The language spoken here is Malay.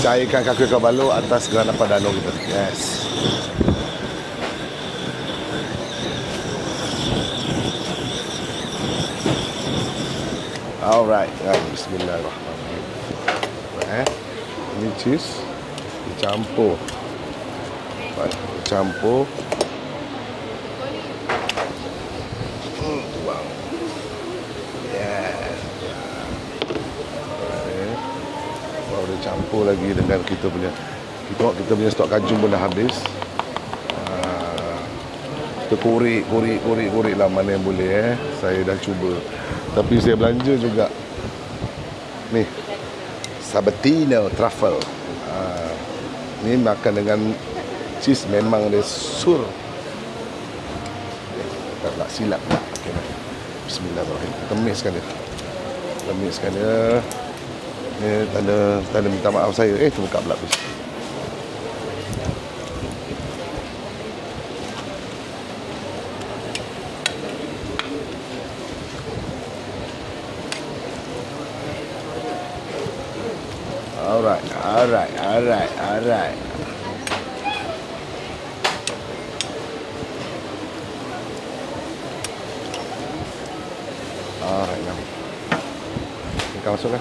cairkan kaki kau baluk atas gerana padano kita. Yes. Alright, bismillahirrahmanirrahim. Ini cheese dicampur. Dicampur. Wow. Yes. Baru dicampur lagi dengan kita punya. Kita punya stok kajun pun dah habis. Kita korek lah mana yang boleh. Saya dah cuba. Tapi saya belanja juga ni Sabatino truffle. Ni makan dengan cheese memang dia sur. Tak silap tak. Okay. Bismillahirrahmanirrahim. Kita mixkan dia. Ni tanda minta maaf saya. Terbuka pula please. Alright. Alright, now. Kita masukkan.